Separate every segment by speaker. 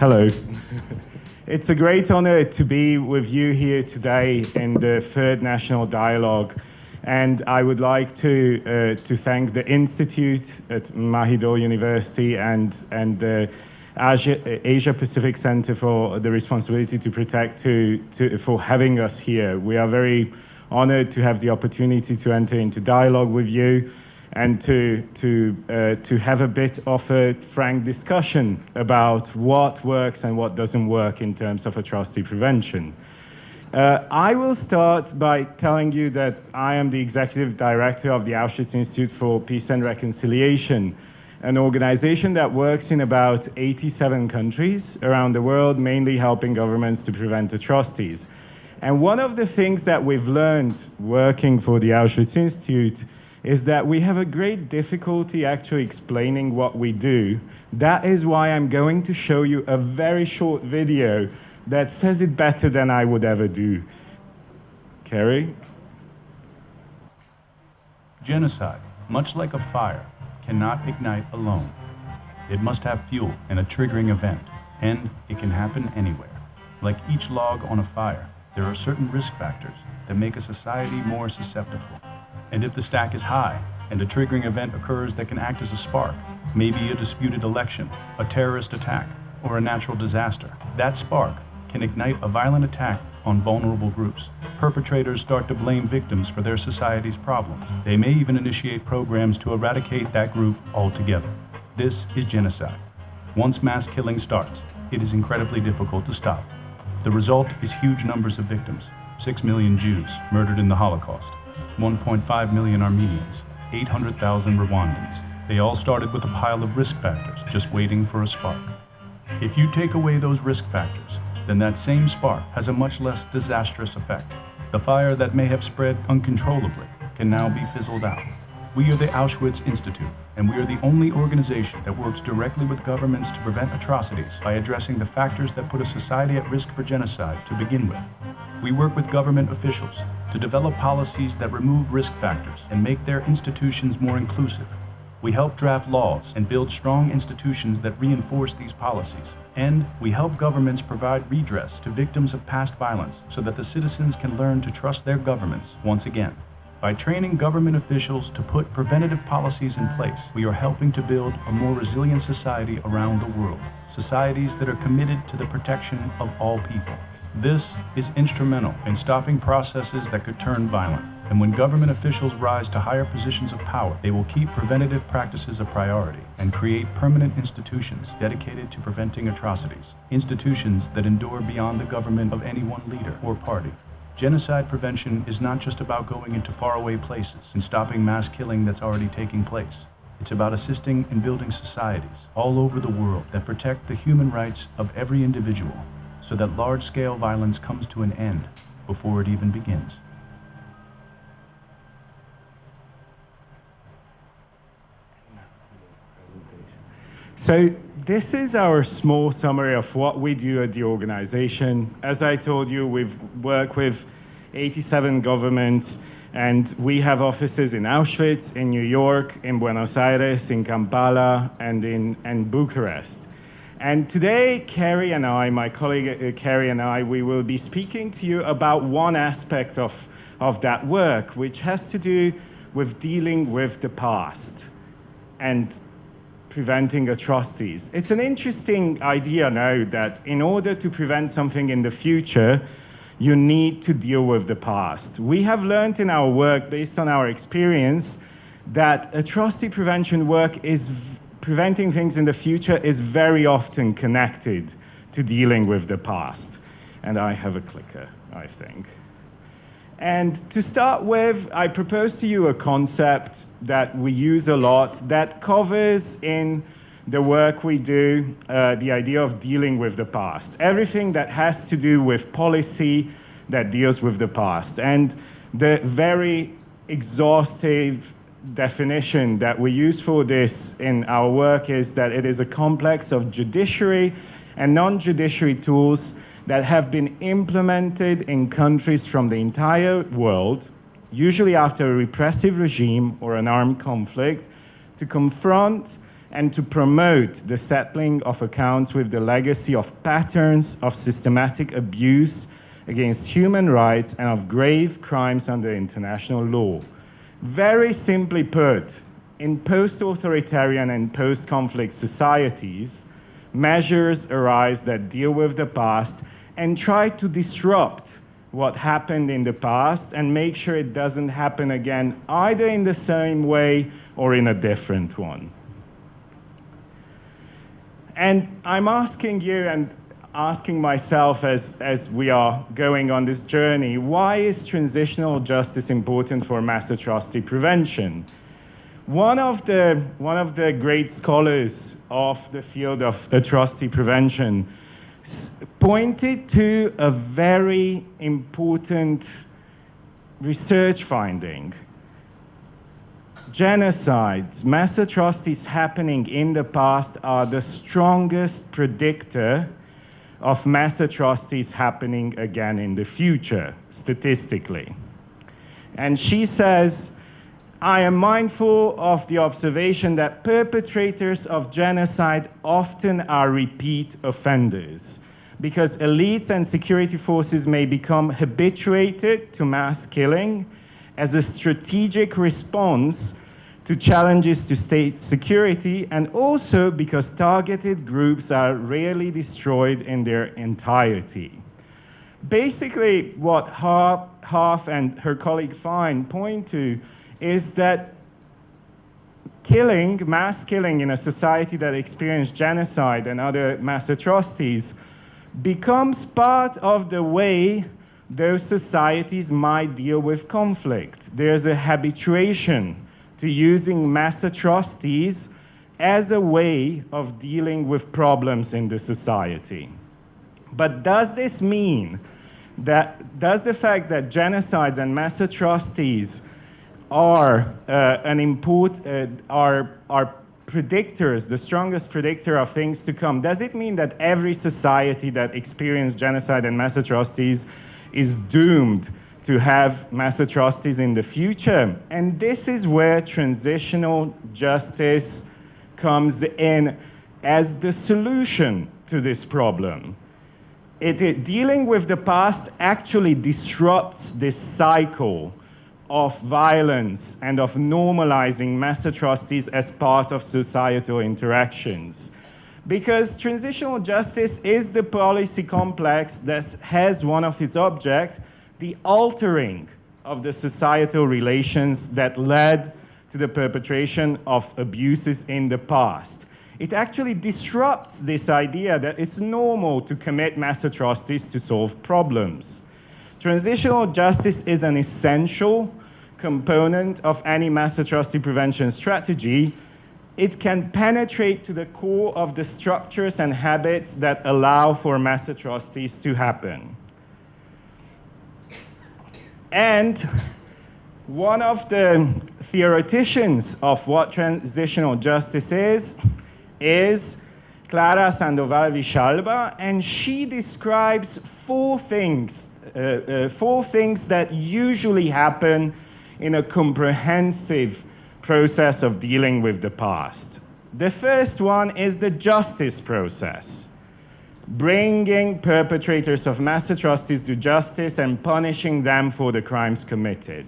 Speaker 1: Hello. It's a great honor to be with you here today in the third National Dialogue. And I would like to thank the Institute at Mahidol University and the Asia Pacific Center for the responsibility to protect for having us here. We are very honored to have the opportunity to enter into dialogue with you and to have a bit of a frank discussion about what works and what doesn't work in terms of atrocity prevention. I will start by telling you that I am the executive director of the Auschwitz Institute for Peace and Reconciliation, an organization that works in about 87 countries around the world, mainly helping governments to prevent atrocities. And one of the things that we've learned working for the Auschwitz Institute is that we have a great difficulty actually explaining what we do. That is why I'm going to show you a very short video that says it better than I would ever do. Kerry?
Speaker 2: Genocide, much like a fire, cannot ignite alone. It must have fuel and a triggering event, and it can happen anywhere. Like each log on a fire, there are certain risk factors that make a society more susceptible. And if the stack is high, and a triggering event occurs that can act as a spark, maybe a disputed election, a terrorist attack, or a natural disaster, that spark can ignite a violent attack on vulnerable groups. Perpetrators start to blame victims for their society's problems. They may even initiate programs to eradicate that group altogether. This is genocide. Once mass killing starts, it is incredibly difficult to stop. The result is huge numbers of victims. 6 million Jews murdered in the Holocaust, 1.5 million Armenians, 800,000 Rwandans. They all started with a pile of risk factors, just waiting for a spark. If you take away those risk factors, then that same spark has a much less disastrous effect. The fire that may have spread uncontrollably can now be fizzled out. We are the Auschwitz Institute, and we are the only organization that works directly with governments to prevent atrocities by addressing the factors that put a society at risk for genocide to begin with. We work with government officials to develop policies that remove risk factors and make their institutions more inclusive. We help draft laws and build strong institutions that reinforce these policies. And we help governments provide redress to victims of past violence so that the citizens can learn to trust their governments once again. By training government officials to put preventative policies in place, we are helping to build a more resilient society around the world, societies that are committed to the protection of all people. This is instrumental in stopping processes that could turn violent. And when government officials rise to higher positions of power, they will keep preventative practices a priority and create permanent institutions dedicated to preventing atrocities, institutions that endure beyond the government of any one leader or party. Genocide prevention is not just about going into faraway places and stopping mass killing that's already taking place. It's about assisting in building societies all over the world that protect the human rights of every individual so that large-scale violence comes to an end before it even begins.
Speaker 1: So this is our small summary of what we do at the organization. As I told you, we've worked with 87 governments, and we have offices in Auschwitz, in New York, in Buenos Aires, in Kampala, and in Bucharest. And today, Kerry and I, my colleague Kerry and I, we will be speaking to you about one aspect of that work, which has to do with dealing with the past and preventing atrocities. It's an interesting idea now that in order to prevent something in the future, you need to deal with the past. We have learned in our work, based on our experience, that atrocity prevention work is preventing things in the future is very often connected to dealing with the past. And I have a clicker, I think. And to start with, I propose to you a concept that we use a lot that covers in the work we do the idea of dealing with the past. Everything that has to do with policy that deals with the past. And the very exhaustive definition that we use for this in our work is that it is a complex of judiciary and non-judiciary tools that have been implemented in countries from the entire world, usually after a repressive regime or an armed conflict, to confront and to promote the settling of accounts with the legacy of patterns of systematic abuse against human rights and of grave crimes under international law. Very simply put, in post-authoritarian and post-conflict societies, measures arise that deal with the past and try to disrupt what happened in the past and make sure it doesn't happen again, either in the same way or in a different one. And I'm asking you and asking myself as we are going on this journey, why is transitional justice important for mass atrocity prevention? One of the great scholars of the field of atrocity prevention pointed to a very important research finding. Genocides, mass atrocities happening in the past are the strongest predictor of mass atrocities happening again in the future, statistically. And she says, I am mindful of the observation that perpetrators of genocide often are repeat offenders because elites and security forces may become habituated to mass killing as a strategic response to challenges to state security, and also because targeted groups are rarely destroyed in their entirety. Basically, what Half and her colleague Fine point to is that killing, mass killing in a society that experienced genocide and other mass atrocities becomes part of the way those societies might deal with conflict. There's a habituation to using mass atrocities as a way of dealing with problems in the society. But does this mean that, does the fact that genocides and mass atrocities are predictors, the strongest predictor of things to come, does it mean that every society that experienced genocide and mass atrocities is doomed to have mass atrocities in the future? And this is where transitional justice comes in as the solution to this problem. Dealing with the past actually disrupts this cycle of violence and of normalizing mass atrocities as part of societal interactions. Because transitional justice is the policy complex that has one of its objects the altering of the societal relations that led to the perpetration of abuses in the past. It actually disrupts this idea that it's normal to commit mass atrocities to solve problems. Transitional justice is an essential component of any mass atrocity prevention strategy. It can penetrate to the core of the structures and habits that allow for mass atrocities to happen. And one of the theoreticians of what transitional justice is Clara Sandoval Villalba, and she describes four things that usually happen in a comprehensive process of dealing with the past. The first one is the justice process, bringing perpetrators of mass atrocities to justice and punishing them for the crimes committed.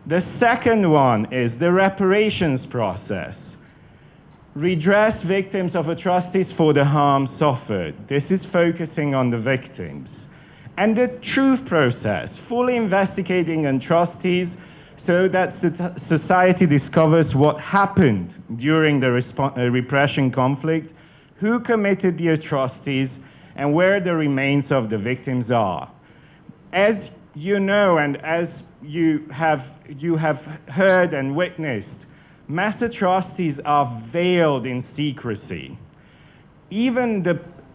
Speaker 1: The second one is the reparations process. Redress victims of atrocities for the harm suffered. This is focusing on the victims. And the truth process, fully investigating atrocities so that society discovers what happened during the repression conflict, who committed the atrocities, and where the remains of the victims are. As you know, and as you have heard and witnessed, mass atrocities are veiled in secrecy. Even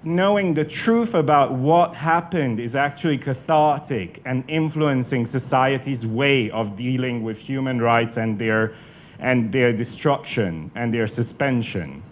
Speaker 1: knowing the truth about what happened is actually cathartic and influencing society's way of dealing with human rights and their destruction and their suspension.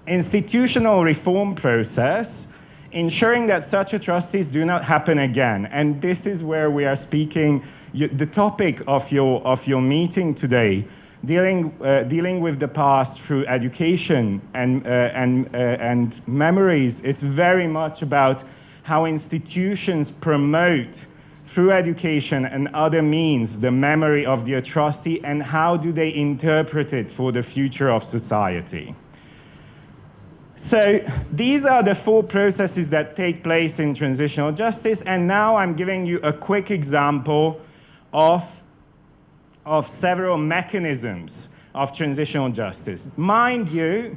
Speaker 1: Institutional reform process, ensuring that such atrocities do not happen again. And this is where we are speaking, the topic of your meeting today, dealing with the past through education and memories. It's very much about how institutions promote through education and other means the memory of the atrocity, and how do they interpret it for the future of society. So these are the 4 processes that take place in transitional justice, and now I'm giving you a quick example of several mechanisms of transitional justice. Mind you,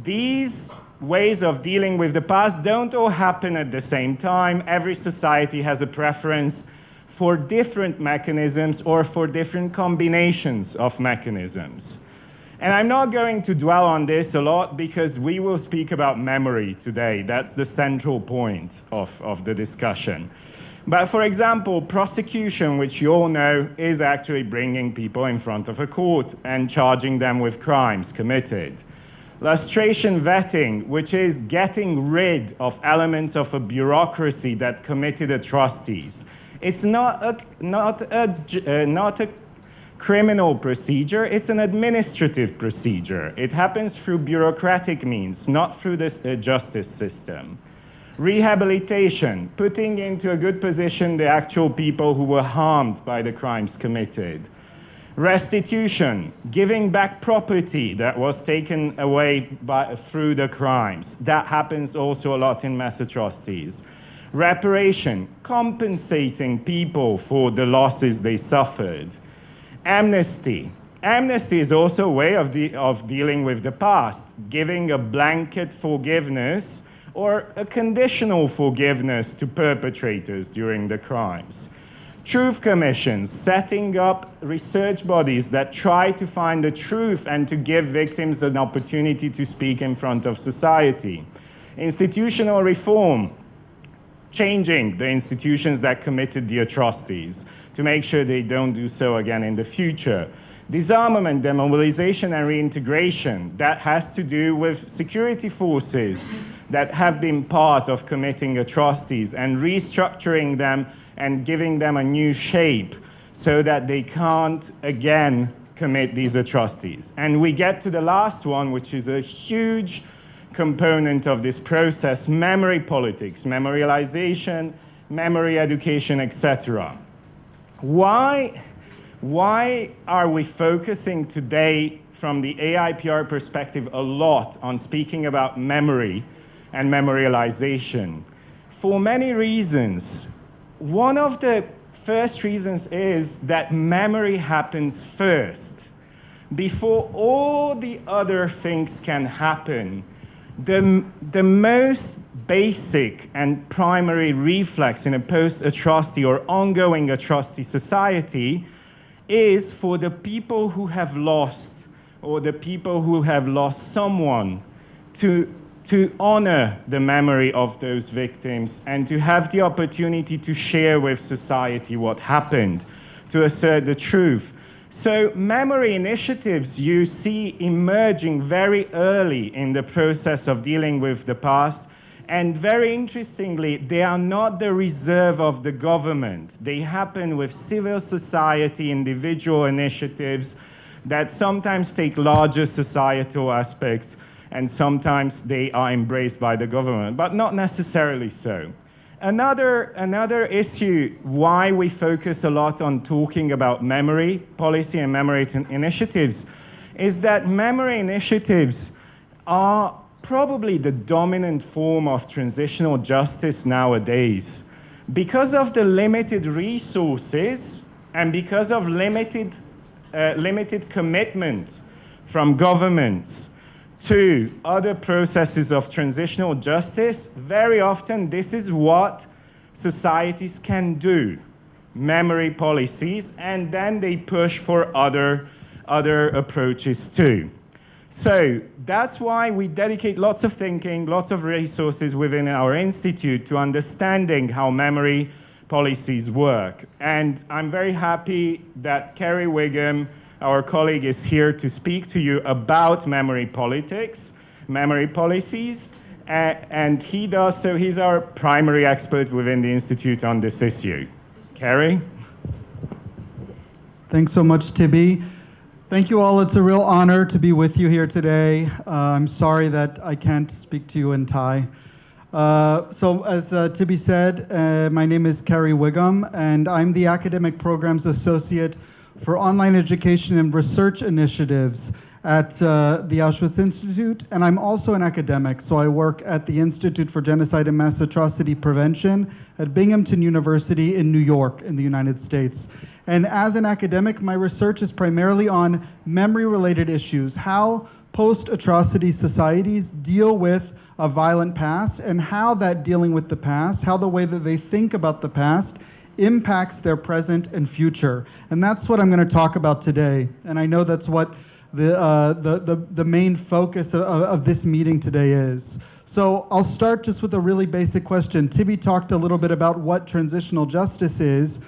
Speaker 1: these ways of dealing with the past don't all happen at the same time. Every society has a preference for different mechanisms or for different combinations of mechanisms. And I'm not going to dwell on this a lot because we will speak about memory today. That's the central point of the discussion. But for example, prosecution, which you all know, is actually bringing people in front of a court and charging them with crimes committed. Lustration vetting, which is getting rid of elements of a bureaucracy that committed atrocities. It's not a criminal procedure, it's an administrative procedure. It happens through bureaucratic means, not through the justice system. Rehabilitation, putting into a good position the actual people who were harmed by the crimes committed. Restitution, giving back property that was taken away through the crimes. That happens also a lot in mass atrocities. Reparation, compensating people for the losses they suffered. Amnesty. Amnesty is also a way of dealing with the past, giving a blanket forgiveness or a conditional forgiveness to perpetrators during the crimes. Truth commissions, setting up research bodies that try to find the truth and to give victims an opportunity to speak in front of society. Institutional reform, changing the institutions that committed the atrocities to make sure they don't do so again in the future. Disarmament, demobilization, and reintegration, that has to do with security forces that have been part of committing atrocities and restructuring them and giving them a new shape so that they can't again commit these atrocities. And we get to the last one, which is a huge component of this process: memory politics, memorialization, memory education, etc. Why are we focusing today from the AIPR perspective a lot on speaking about memory and memorialization? For many reasons. One of the first reasons is that memory happens first. Before all the other things can happen, the most basic and primary reflex in a post-atrocity or ongoing atrocity society is for the people who have lost, or the people who have lost someone, to honor the memory of those victims and to have the opportunity to share with society what happened, to assert the truth. So memory initiatives you see emerging very early in the process of dealing with the past, and very interestingly, they are not the reserve of the government. They happen with civil society, individual initiatives that sometimes take larger societal aspects, and sometimes they are embraced by the government, but not necessarily so. Another issue why we focus a lot on talking about memory policy and memory initiatives is that memory initiatives are probably the dominant form of transitional justice nowadays. Because of the limited resources and because of limited commitment from governments to other processes of transitional justice, very often this is what societies can do, memory policies, and then they push for other approaches too. So that's why we dedicate lots of thinking, lots of resources within our institute to understanding how memory policies work. And I'm very happy that Kerry Whigham, our colleague, is here to speak to you about memory politics, memory policies, and he does so. He's our primary expert within the Institute on this issue. Kerry?
Speaker 3: Thanks so much, Tibi. Thank you all. It's a real honor to be with you here today. I'm sorry that I can't speak to you in Thai. So as Tibi said, my name is Kerry Whigham, and I'm the Academic Programs Associate for Online Education and Research Initiatives at the Auschwitz Institute, and I'm also an academic, so I work at the Institute for Genocide and Mass Atrocity Prevention at Binghamton University in New York in the United States. And as an academic, my research is primarily on memory-related issues, how post-atrocity societies deal with a violent past, and how that dealing with the past, how the way that they think about the past impacts their present and future. And that's what I'm going to talk about today. And I know that's what the main focus of this meeting today is. So I'll start just with a really basic question. Tibi talked a little bit about what transitional justice is.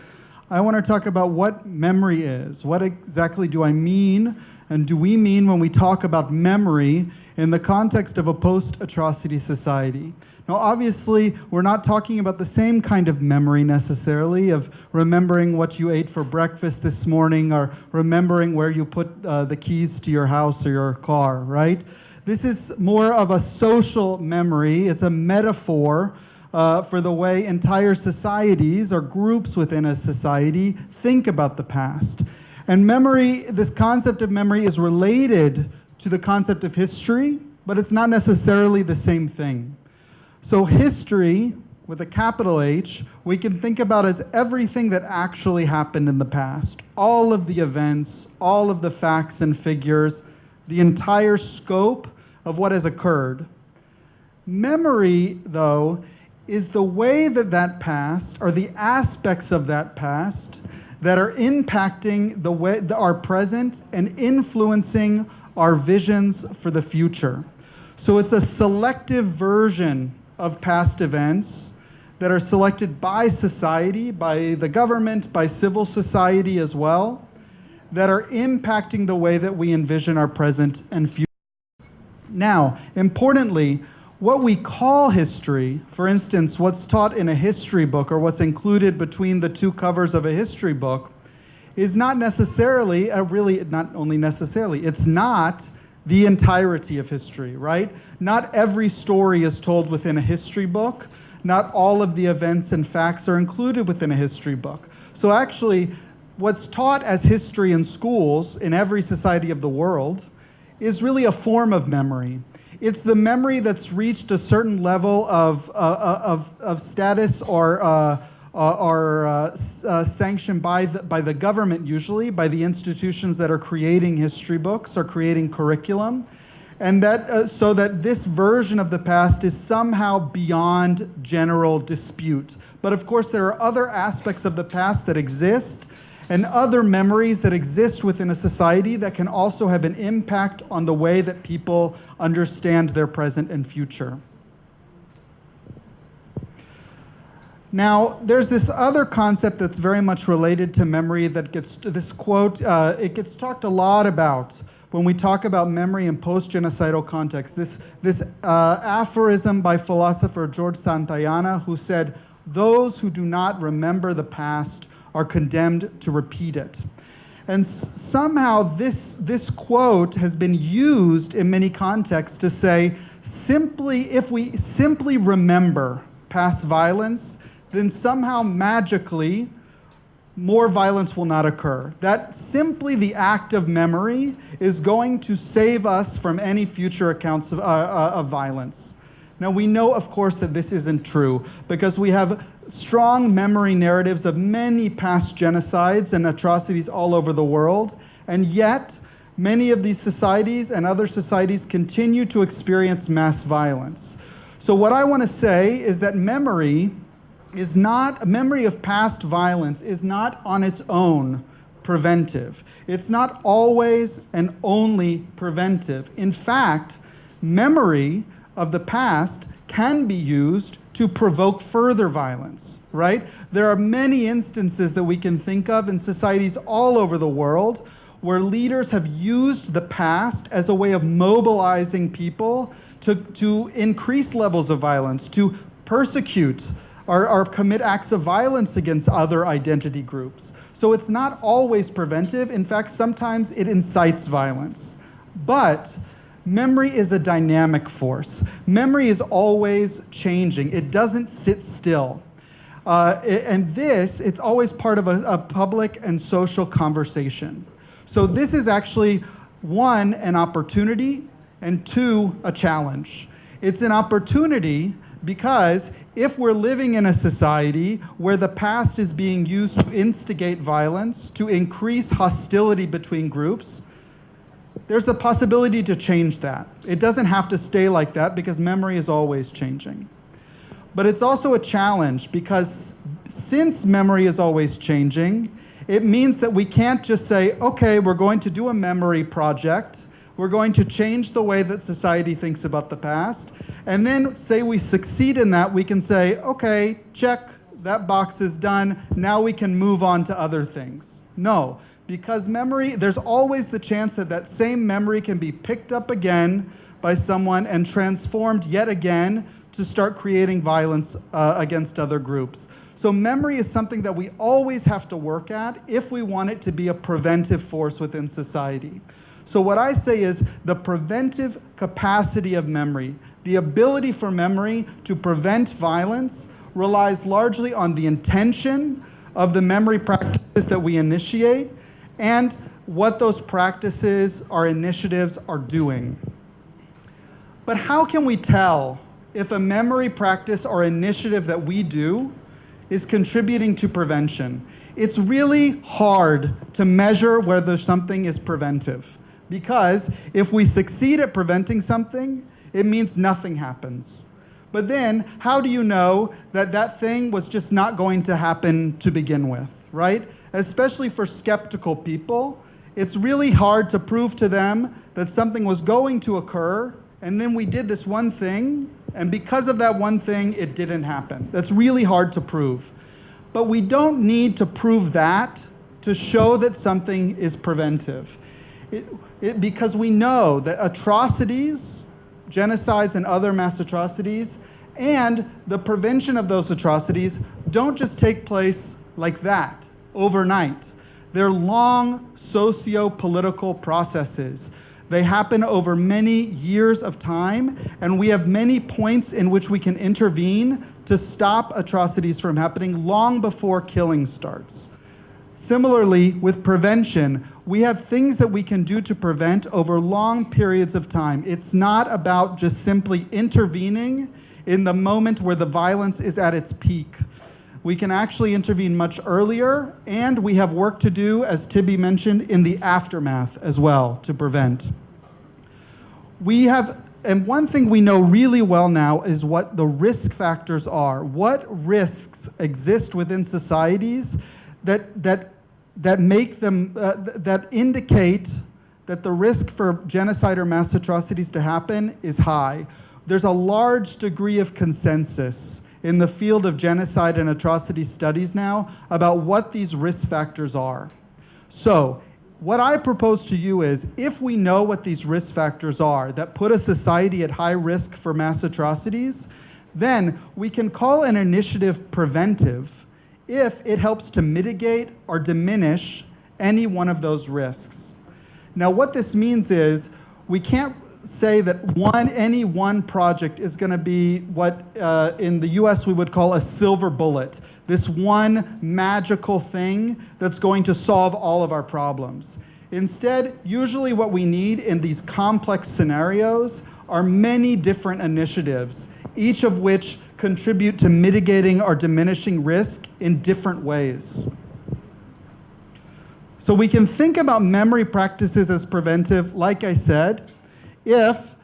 Speaker 3: I want to talk about what memory is. What exactly do I mean, and do we mean when we talk about memory in the context of a post-atrocity society? Now, obviously, we're not talking about the same kind of memory necessarily, of remembering what you ate for breakfast this morning, or remembering where you put the keys to your house or your car, right? This is more of a social memory. It's a metaphor for the way entire societies or groups within a society think about the past. And memory, this concept of memory is related to the concept of history, but it's not necessarily the same thing. So history, with a capital H, we can think about as everything that actually happened in the past. All of the events, all of the facts and figures, the entire scope of what has occurred. Memory, though, is the way that that past, or the aspects of that past, that are impacting the way our present and influencing our visions for the future. So it's a selective version of past events that are selected by society, by the government, by civil society as well, that are impacting the way that we envision our present and future. Now, importantly, what we call history, for instance, what's taught in a history book or what's included between the two covers of a history book, is not necessarily, not only necessarily, it's not the entirety of history, right? Not every story is told within a history book. Not all of the events and facts are included within a history book. So actually, what's taught as history in schools in every society of the world is really a form of memory. It's the memory that's reached a certain level of status or sanctioned by the government, usually by the institutions that are creating history books or creating curriculum, and that so that this version of the past is somehow beyond general dispute. But of course, there are other aspects of the past that exist, and other memories that exist within a society that can also have an impact on the way that people understand their present and future. Now, there's this other concept that's very much related to memory that gets, this quote, it gets talked a lot about when we talk about memory in post-genocidal context. This aphorism by philosopher George Santayana, who said, "Those who do not remember the past are condemned to repeat it." And somehow this quote has been used in many contexts to say, if we simply remember past violence, then somehow magically more violence will not occur. That simply the act of memory is going to save us from any future accounts of violence. Now we know, of course, that this isn't true, because we have strong memory narratives of many past genocides and atrocities all over the world, and yet many of these societies and other societies continue to experience mass violence. So what I want to say is that memory of past violence is not on its own preventive. It's not always and only preventive. In fact, memory of the past can be used to provoke further violence, right? There are many instances that we can think of in societies all over the world where leaders have used the past as a way of mobilizing people to increase levels of violence, to persecute or commit acts of violence against other identity groups. So it's not always preventive. In fact, sometimes it incites violence. But memory is a dynamic force. Memory is always changing. It doesn't sit still. It's always part of a public and social conversation. So this is actually, one, an opportunity, and two, a challenge. It's an opportunity because if we're living in a society where the past is being used to instigate violence, to increase hostility between groups, there's the possibility to change that. It doesn't have to stay like that because memory is always changing. But it's also a challenge because since memory is always changing, it means that we can't just say, okay, we're going to do a memory project, we're going to change the way that society thinks about the past, and then say we succeed in that, we can say, okay, check, that box is done, now we can move on to other things. No, because memory, there's always the chance that that same memory can be picked up again by someone and transformed yet again to start creating violence against other groups. So memory is something that we always have to work at if we want it to be a preventive force within society. So what I say is the preventive capacity of memory, the ability for memory to prevent violence, relies largely on the intention of the memory practices that we initiate and what those practices, our initiatives, are doing. But how can we tell if a memory practice or initiative that we do is contributing to prevention? It's really hard to measure whether something is preventive, because if we succeed at preventing something, it means nothing happens. But then, how do you know that that thing was just not going to happen to begin with, right? Especially for skeptical people, it's really hard to prove to them that something was going to occur, and then we did this one thing, and because of that one thing, it didn't happen. That's really hard to prove. But we don't need to prove that to show that something is preventive. Because we know that atrocities, genocides and other mass atrocities, and the prevention of those atrocities don't just take place like that, overnight. They're long socio-political processes. They happen over many years of time, and we have many points in which we can intervene to stop atrocities from happening long before killing starts. Similarly, with prevention, we have things that we can do to prevent over long periods of time. It's not about just simply intervening in the moment where the violence is at its peak. We can actually intervene much earlier, and we have work to do, as Tibi mentioned, in the aftermath as well to prevent. And one thing we know really well now is what the risk factors are. What risks exist within societies that make them, that indicate that the risk for genocide or mass atrocities to happen is high. There's a large degree of consensus in the field of genocide and atrocity studies now about what these risk factors are. So what I propose to you is, if we know what these risk factors are that put a society at high risk for mass atrocities, then we can call an initiative preventive if it helps to mitigate or diminish any one of those risks. Now, what this means is we can't say that any one project is going to be what in the US we would call a silver bullet, this one magical thing that's going to solve all of our problems. Instead, usually what we need in these complex scenarios are many different initiatives, each of which contribute to mitigating or diminishing risk in different ways. So we can think about memory practices as preventive, like I said, if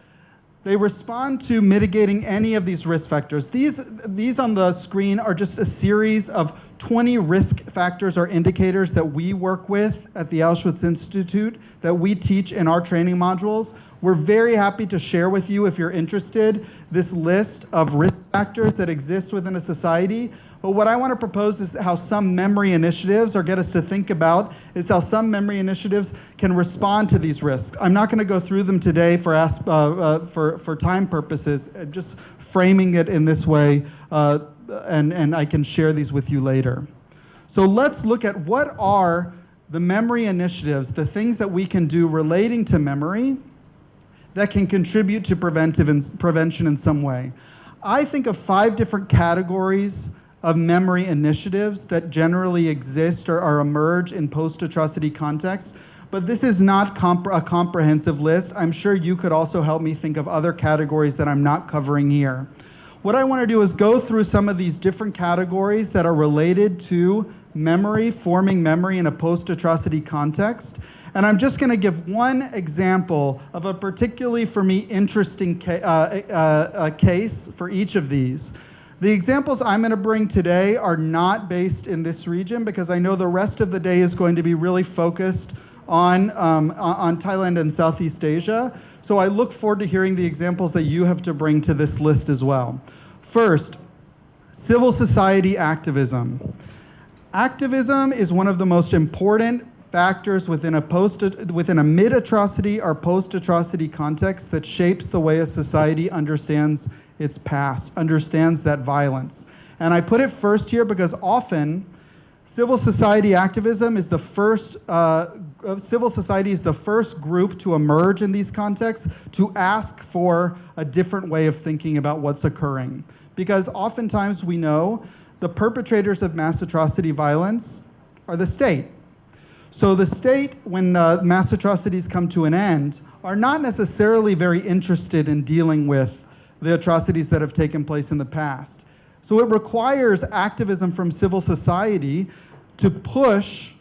Speaker 3: they respond to mitigating any of these risk factors. These on the screen are just a series of 20 risk factors or indicators that we work with at the Auschwitz Institute, that we teach in our training modules. We're very happy to share with you, if you're interested, this list of risk factors that exist within a society. But what I want to propose is how some memory initiatives, or get us to think about, is how some memory initiatives can respond to these risks. I'm not going to go through them today for time purposes, just framing it in this way, and I can share these with you later. So let's look at what are the memory initiatives, the things that we can do relating to memory that can contribute to prevention in some way. I think of 5 different categories of memory initiatives that generally exist or emerge in post-atrocity contexts, but this is not a comprehensive list. I'm sure you could also help me think of other categories that I'm not covering here. What I want to do is go through some of these different categories that are related to memory, forming memory in a post-atrocity context. And I'm just going to give one example of a particularly, for me, interesting case for each of these. The examples I'm going to bring today are not based in this region because I know the rest of the day is going to be really focused on Thailand and Southeast Asia. So I look forward to hearing the examples that you have to bring to this list as well. First, civil society activism. Activism is one of the most important factors within a mid-atrocity or post-atrocity context that shapes the way a society understands its past, understands that violence. And I put it first here because often civil society activism is the first, civil society is the first group to emerge in these contexts to ask for a different way of thinking about what's occurring. Because oftentimes we know the perpetrators of mass atrocity violence are the state. So the state, when mass atrocities come to an end, are not necessarily very interested in dealing with the atrocities that have taken place in the past. So it requires activism from civil society to push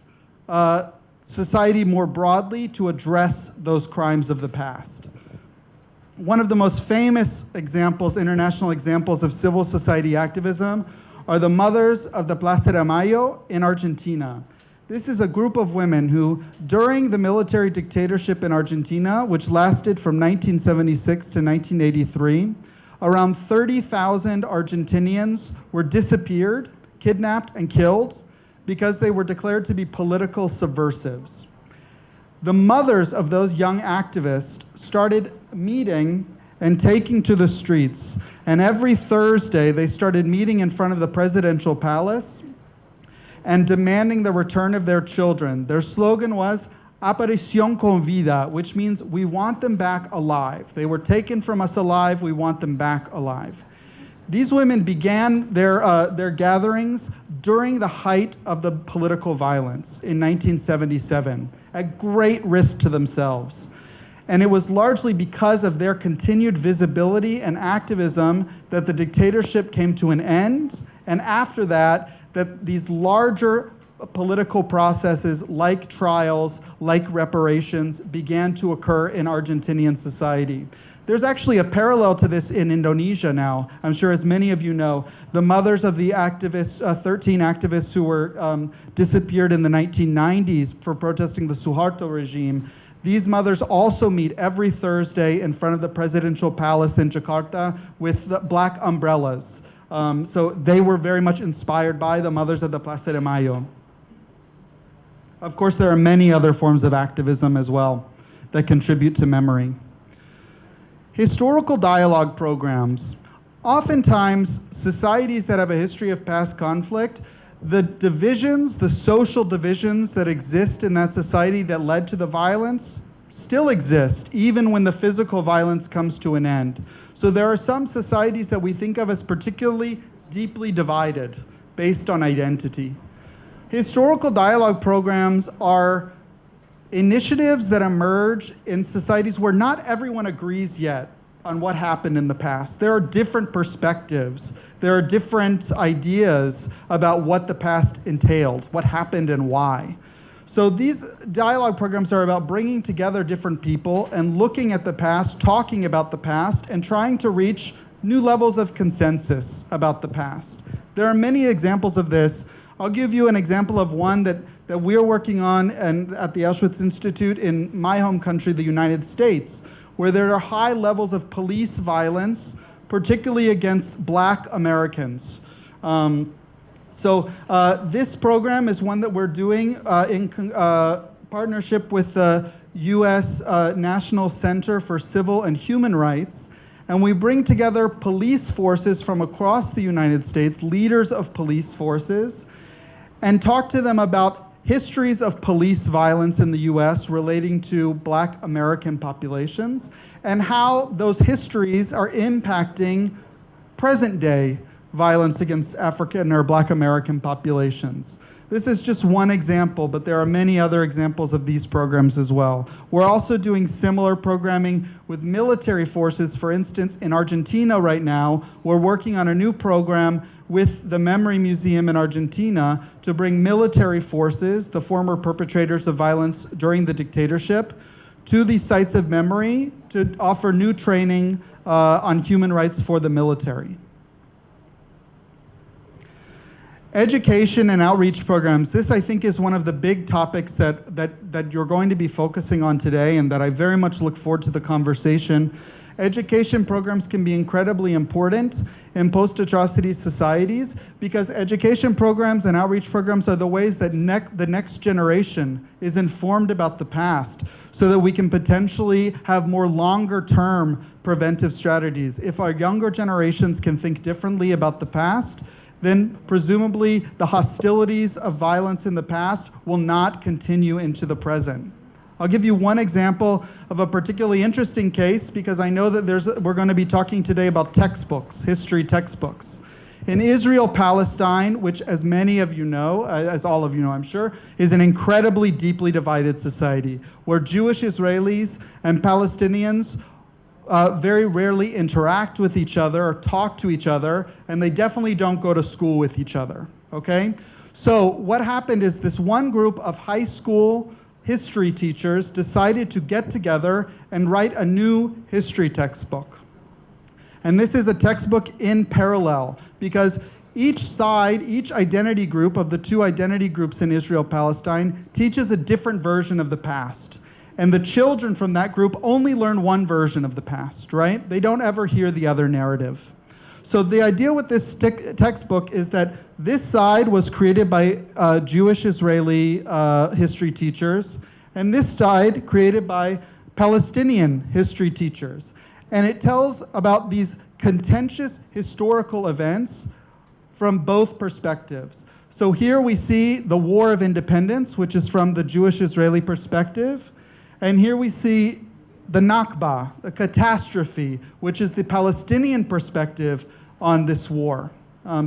Speaker 3: society more broadly to address those crimes of the past. One of the most famous examples, international examples of civil society activism are the Mothers of the Plaza de Mayo in Argentina. This is a group of women who, during the military dictatorship in Argentina, which lasted from 1976 to 1983, around 30,000 Argentinians were disappeared, kidnapped, and killed because they were declared to be political subversives. The mothers of those young activists started meeting and taking to the streets, and every Thursday they started meeting in front of the presidential palace and demanding the return of their children. Their slogan was Aparición con vida, which means we want them back alive. They were taken from us alive, we want them back alive. These women began their gatherings during the height of the political violence in 1977, at great risk to themselves. And it was largely because of their continued visibility and activism that the dictatorship came to an end, and after that, that these larger political processes like trials, like reparations, began to occur in Argentinian society. There's actually a parallel to this in Indonesia now. I'm sure as many of you know, the mothers of the activists, 13 activists who were disappeared in the 1990s for protesting the Suharto regime, these mothers also meet every Thursday in front of the presidential palace in Jakarta with the black umbrellas. So they were very much inspired by the Mothers of the Plaza de Mayo. Of course, there are many other forms of activism as well that contribute to memory. Historical dialogue programs. Oftentimes, societies that have a history of past conflict, the divisions, the social divisions that exist in that society that led to the violence still exist, even when the physical violence comes to an end. So there are some societies that we think of as particularly deeply divided based on identity. Historical dialogue programs are initiatives that emerge in societies where not everyone agrees yet on what happened in the past. There are different perspectives. There are different ideas about what the past entailed, what happened and why. So these dialogue programs are about bringing together different people and looking at the past, talking about the past, and trying to reach new levels of consensus about the past. There are many examples of this. I'll give you an example of one that we're working on at the Auschwitz Institute in my home country, the United States, where there are high levels of police violence, particularly against Black Americans. So this program is one that we're doing in partnership with the U.S. National Center for Civil and Human Rights. And we bring together police forces from across the United States, leaders of police forces, and talk to them about histories of police violence in the US relating to Black American populations and how those histories are impacting present day violence against African or Black American populations. This is just one example, but there are many other examples of these programs as well. We're also doing similar programming with military forces. For instance, in Argentina right now, we're working on a new program with the Memory Museum in Argentina to bring military forces, the former perpetrators of violence during the dictatorship, to these sites of memory to offer new training on human rights for the military. Education and outreach programs. This, I think, is one of the big topics that you're going to be focusing on today and that I very much look forward to the conversation. Education programs can be incredibly important in post-atrocity societies because education programs and outreach programs are the ways that the next generation is informed about the past so that we can potentially have more longer-term preventive strategies. If our younger generations can think differently about the past, then presumably the hostilities of violence in the past will not continue into the present. I'll give you one example of a particularly interesting case because I know that we're going to be talking today about textbooks, history textbooks. In Israel, Palestine, which as many of you know, as all of you know I'm sure, is an incredibly deeply divided society where Jewish Israelis and Palestinians very rarely interact with each other or talk to each other, and they definitely don't go to school with each other, okay? So what happened is this one group of high school history teachers decided to get together and write a new history textbook. And this is a textbook in parallel because each side, each identity group of the two identity groups in Israel-Palestine teaches a different version of the past. And the children from that group only learn one version of the past, right? They don't ever hear the other narrative. So the idea with this textbook is that this side was created by Jewish Israeli history teachers, and this side created by Palestinian history teachers. And it tells about these contentious historical events from both perspectives. So here we see the War of Independence, which is from the Jewish-Israeli perspective. And here we see the Nakba, the catastrophe, which is the Palestinian perspective on this war,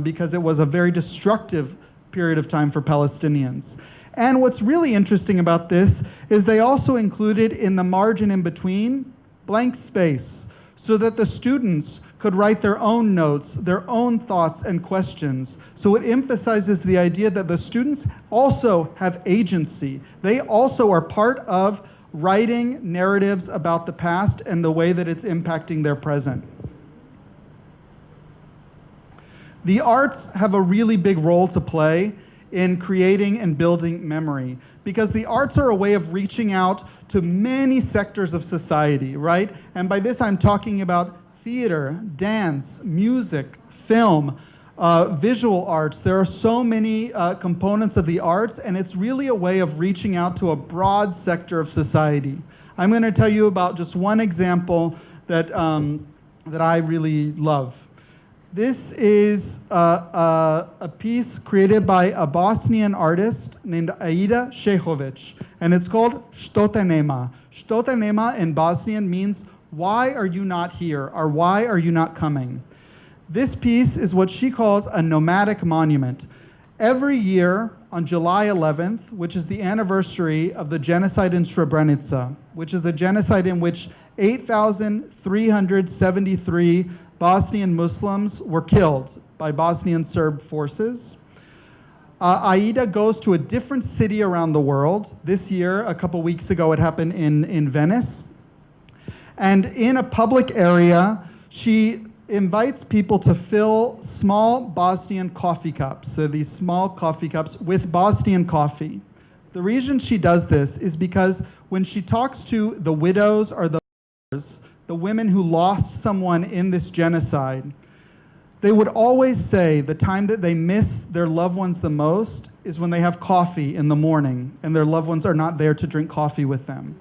Speaker 3: because it was a very destructive period of time for Palestinians. And what's really interesting about this is they also included in the margin in between blank space so that the students could write their own notes, their own thoughts and questions. So it emphasizes the idea that the students also have agency. They also are part of writing narratives about the past and the way that it's impacting their present. The arts have a really big role to play in creating and building memory because the arts are a way of reaching out to many sectors of society, right? And by this I'm talking about theater, dance, music, film, visual arts. There are so many components of the arts, and it's really a way of reaching out to a broad sector of society. I'm going to tell you about just one example that I really love. This is a piece created by a Bosnian artist named Aida Shehovic, and it's called Što te nema. Što te nema in Bosnian means, why are you not here, or why are you not coming? This piece is what she calls a nomadic monument. Every year on July 11th, which is the anniversary of the genocide in Srebrenica, which is a genocide in which 8,373 Bosnian Muslims were killed by Bosnian Serb forces. Aida goes to a different city around the world. This year, a couple weeks ago, it happened in Venice. And in a public area, she invites people to fill small Bosnian coffee cups, so these small coffee cups with Bosnian coffee. The reason she does this is because when she talks to the widows or the women who lost someone in this genocide, they would always say the time that they miss their loved ones the most is when they have coffee in the morning and their loved ones are not there to drink coffee with them.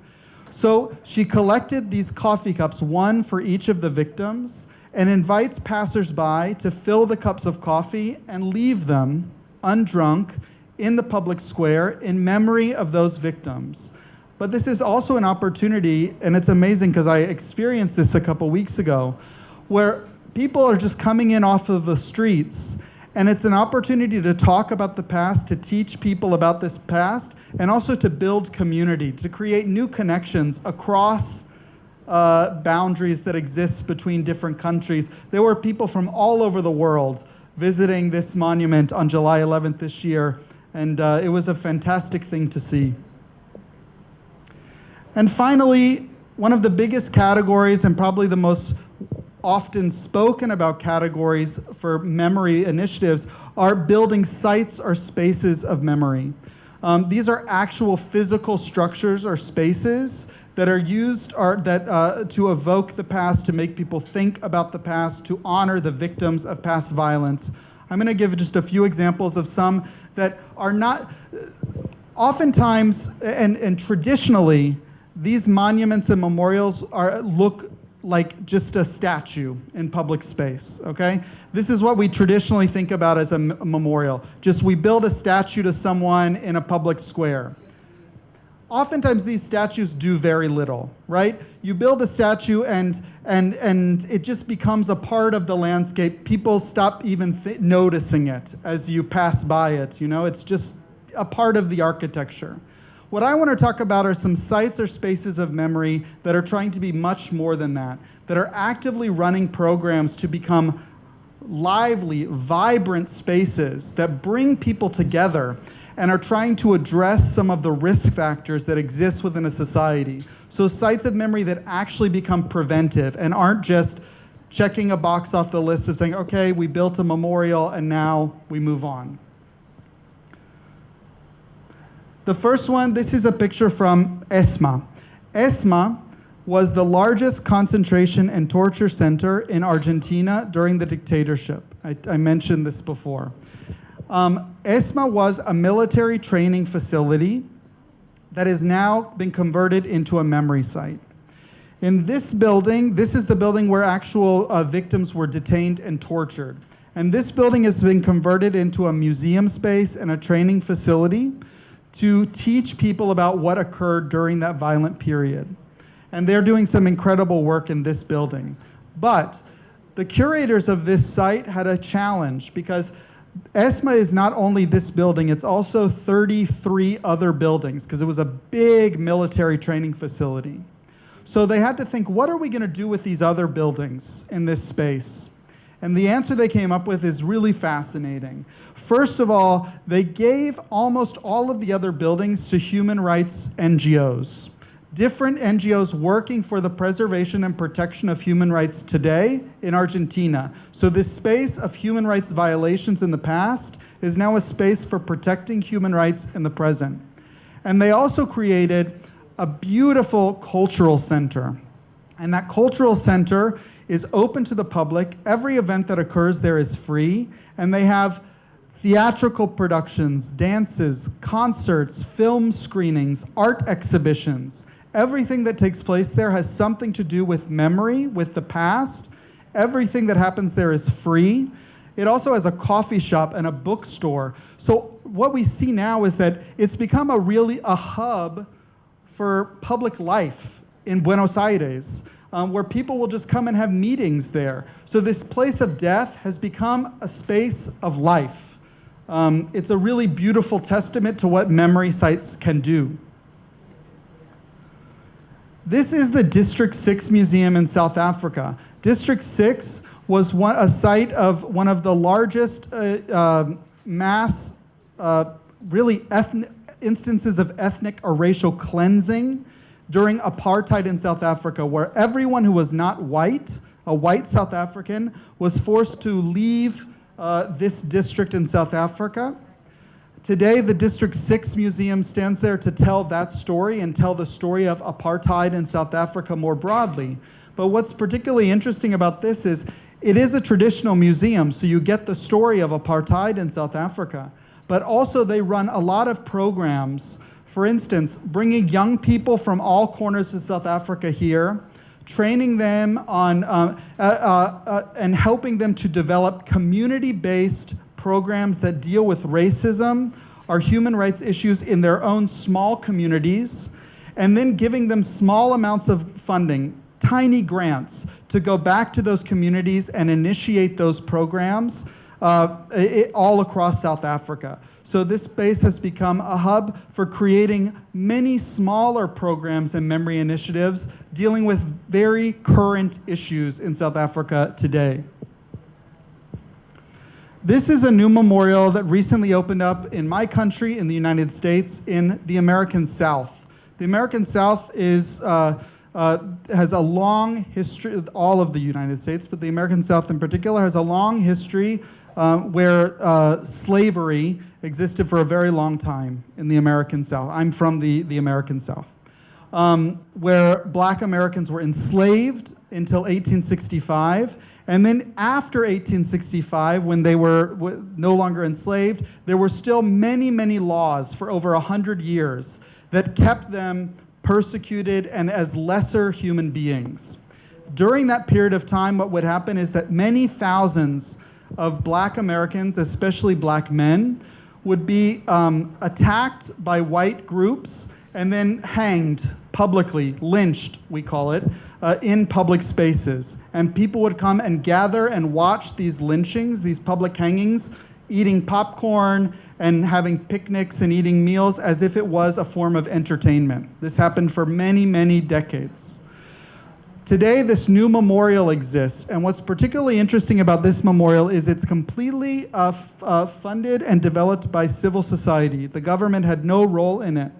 Speaker 3: So she collected these coffee cups, one for each of the victims, and invites passersby to fill the cups of coffee and leave them undrunk in the public square in memory of those victims. But this is also an opportunity, and it's amazing because I experienced this a couple weeks ago, where people are just coming in off of the streets, and it's an opportunity to talk about the past, to teach people about this past, and also to build community, to create new connections across boundaries that exist between different countries. There were people from all over the world visiting this monument on July 11th this year, and it was a fantastic thing to see. And finally, one of the biggest categories and probably the most often spoken about categories for memory initiatives are building sites or spaces of memory. These are actual physical structures or spaces that are used to evoke the past, to make people think about the past, to honor the victims of past violence. I'm going to give just a few examples of some that are not, oftentimes and traditionally, these monuments and memorials look like just a statue in public space, okay? This is what we traditionally think about as a memorial. Just we build a statue to someone in a public square. Oftentimes these statues do very little, right? You build a statue and it just becomes a part of the landscape. People stop even noticing it as you pass by it, you know? It's just a part of the architecture. What I want to talk about are some sites or spaces of memory that are trying to be much more than that are actively running programs to become lively, vibrant spaces that bring people together and are trying to address some of the risk factors that exist within a society. So sites of memory that actually become preventive and aren't just checking a box off the list of saying, okay, we built a memorial and now we move on. The first one, this is a picture from ESMA. ESMA was the largest concentration and torture center in Argentina during the dictatorship. I mentioned this before. ESMA was a military training facility that has now been converted into a memory site. In this building, this is the building where actual victims were detained and tortured. And this building has been converted into a museum space and a training facility to teach people about what occurred during that violent period. And they're doing some incredible work in this building. But the curators of this site had a challenge because ESMA is not only this building, it's also 33 other buildings because it was a big military training facility. So they had to think, what are we going to do with these other buildings in this space? And the answer they came up with is really fascinating. First of all, they gave almost all of the other buildings to human rights NGOs. Different NGOs working for the preservation and protection of human rights today in Argentina. So this space of human rights violations in the past is now a space for protecting human rights in the present. And they also created a beautiful cultural center. And that cultural center is open to the public. Every event that occurs there is free. And they have theatrical productions, dances, concerts, film screenings, art exhibitions. Everything that takes place there has something to do with memory, with the past. Everything that happens there is free. It also has a coffee shop and a bookstore. So what we see now is that it's become a hub for public life in Buenos Aires, where people will just come and have meetings there. So this place of death has become a space of life. It's a really beautiful testament to what memory sites can do. This is the District 6 Museum in South Africa. District 6 was a site of one of the largest mass, really instances of ethnic or racial cleansing during apartheid in South Africa, where everyone who was not white, a white South African, was forced to leave this district in South Africa. Today, the District 6 Museum stands there to tell that story and tell the story of apartheid in South Africa more broadly. But what's particularly interesting about this is it is a traditional museum, so you get the story of apartheid in South Africa. But also they run a lot of programs, for instance, bringing young people from all corners of South Africa here, training them on and helping them to develop community-based programs that deal with racism are human rights issues in their own small communities, and then giving them small amounts of funding, tiny grants, to go back to those communities and initiate those programs all across South Africa. So this space has become a hub for creating many smaller programs and memory initiatives dealing with very current issues in South Africa today. This is a new memorial that recently opened up in my country, in the United States, in the American South. The American South has a long history, all of the United States, but the American South in particular has a long history where slavery existed for a very long time in the American South. I'm from the American South, where Black Americans were enslaved until 1865. And then after 1865, when they were no longer enslaved, there were still many, many laws for over 100 years that kept them persecuted and as lesser human beings. During that period of time, what would happen is that many thousands of Black Americans, especially Black men, would be attacked by white groups and then hanged publicly, lynched, we call it, in public spaces. And people would come and gather and watch these lynchings, these public hangings, eating popcorn and having picnics and eating meals as if it was a form of entertainment. This happened for many, many decades. Today, this new memorial exists, and what's particularly interesting about this memorial is it's completely funded and developed by civil society. The government had no role in it.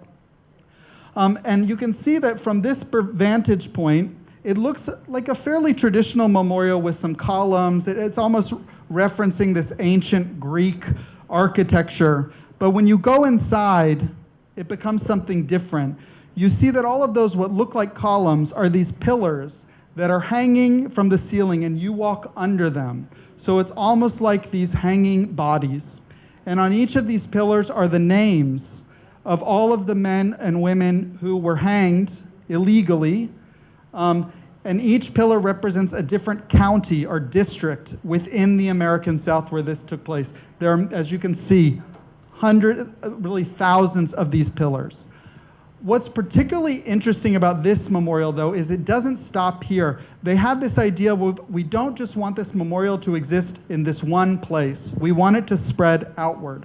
Speaker 3: And you can see that from this vantage point, it looks like a fairly traditional memorial with some columns. It's almost referencing this ancient Greek architecture. But when you go inside, it becomes something different. You see that all of those what look like columns are these pillars that are hanging from the ceiling, and you walk under them. So it's almost like these hanging bodies. And on each of these pillars are the names of all of the men and women who were hanged illegally. And each pillar represents a different county or district within the American South where this took place. There are, as you can see, really thousands of these pillars. What's particularly interesting about this memorial, though, is it doesn't stop here. They had this idea, we don't just want this memorial to exist in this one place. We want it to spread outward.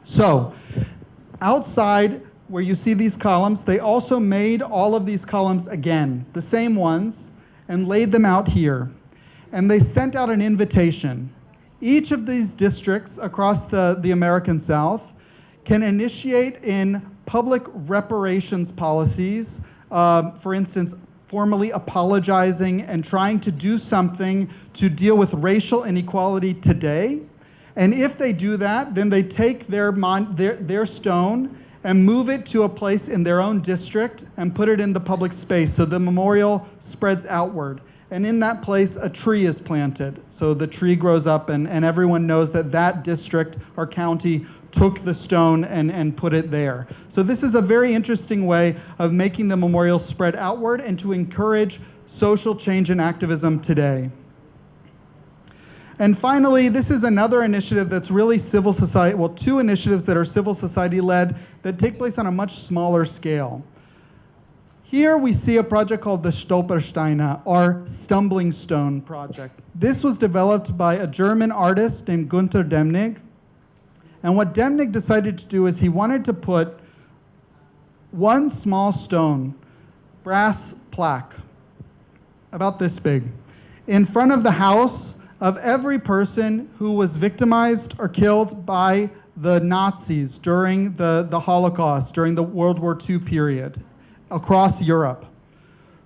Speaker 3: So, outside, where you see these columns, they also made all of these columns again, the same ones, and laid them out here. And they sent out an invitation. Each of these districts across the American South can initiate in public reparations policies, for instance, formally apologizing and trying to do something to deal with racial inequality today. And if they do that, then they take their stone and move it to a place in their own district and put it in the public space so the memorial spreads outward. And in that place, a tree is planted. So the tree grows up and everyone knows that that district or county took the stone and put it there. So this is a very interesting way of making the memorial spread outward and to encourage social change and activism today. And finally, this is another initiative that's really civil society, well, two initiatives that are civil society led that take place on a much smaller scale. Here we see a project called the Stolpersteine, or Stumbling Stone Project. This was developed by a German artist named Günter Demnig. And what Demnig decided to do is he wanted to put one small stone, brass plaque, about this big, in front of the house of every person who was victimized or killed by the Nazis during the Holocaust, during the World War II period, across Europe.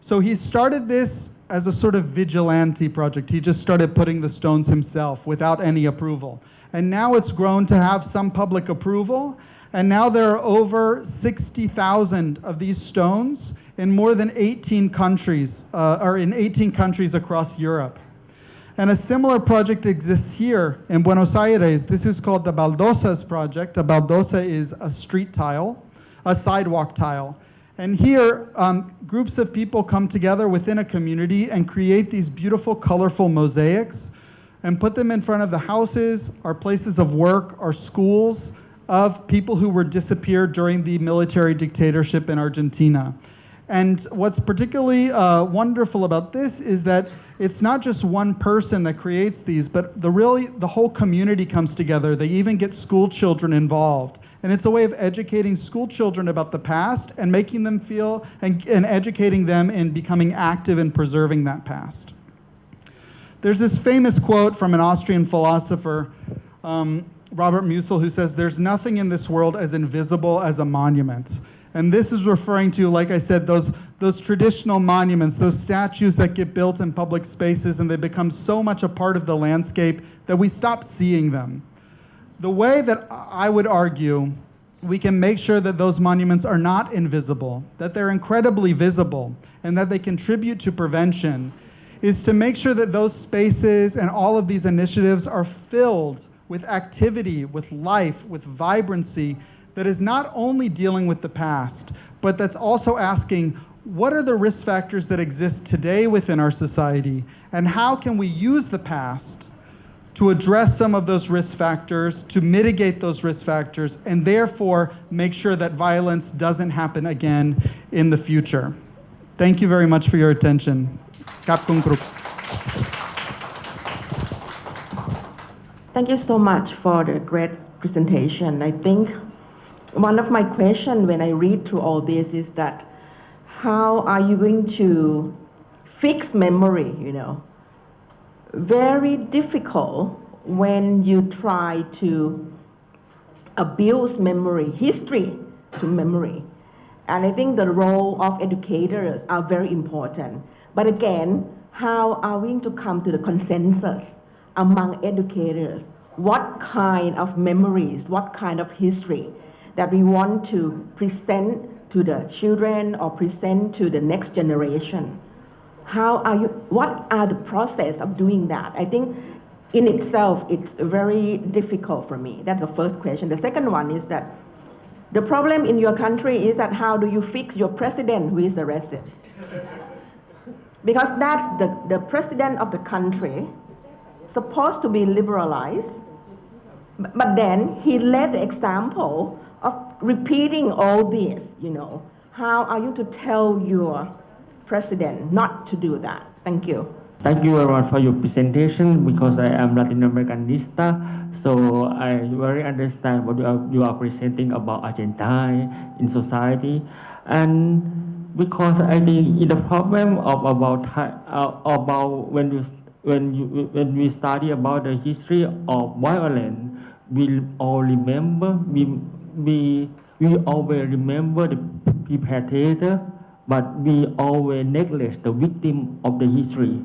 Speaker 3: So he started this as a sort of vigilante project. He just started putting the stones himself without any approval. And now it's grown to have some public approval, and now there are over 60,000 of these stones in more than 18 countries, or in 18 countries across Europe. And a similar project exists here in Buenos Aires. This is called the Baldosas project. A baldosa is a street tile, a sidewalk tile. And here, groups of people come together within a community and create these beautiful, colorful mosaics and put them in front of the houses, our places of work, our schools, of people who were disappeared during the military dictatorship in Argentina. And what's particularly wonderful about this is that it's not just one person that creates these, but the whole community comes together. They even get school children involved. And it's a way of educating school children about the past and making them feel, and educating them in becoming active in preserving that past. There's this famous quote from an Austrian philosopher, Robert Musil, who says, "There's nothing in this world as invisible as a monument." And this is referring to, like I said, those traditional monuments, those statues that get built in public spaces, and they become so much a part of the landscape that we stop seeing them. The way that I would argue we can make sure that those monuments are not invisible, that they're incredibly visible, and that they contribute to prevention, is to make sure that those spaces and all of these initiatives are filled with activity, with life, with vibrancy, that is not only dealing with the past, but that's also asking, what are the risk factors that exist today within our society, and how can we use the past to address some of those risk factors, to mitigate those risk factors, and therefore make sure that violence doesn't happen again in the future. Thank you very much for your attention. Kap Kung Kruk.
Speaker 4: Thank you so much for the great presentation. I think one of my questions when I read through all this is that how are you going to fix memory, Very difficult when you try to abuse memory, history to memory. And I think the role of educators are very important. But again, how are we going to come to the consensus among educators? What kind of memories, what kind of history that we want to present to the children or present to the next generation? What are the process of doing that? I think in itself, it's very difficult for me. That's the first question. The second one is that the problem in your country is that how do you fix your president who is a racist? Because that's the president of the country, supposed to be liberalized, but then he led the example of repeating all this, How are you to tell your president not to do that? Thank you.
Speaker 5: Thank you very much for your presentation, because I am Latin Americanista, so I very understand what you are presenting about Argentine in society. And because I think in the problem of about when we study about the history of violence, we all remember we always remember the perpetrator, but we always neglect the victim of the history.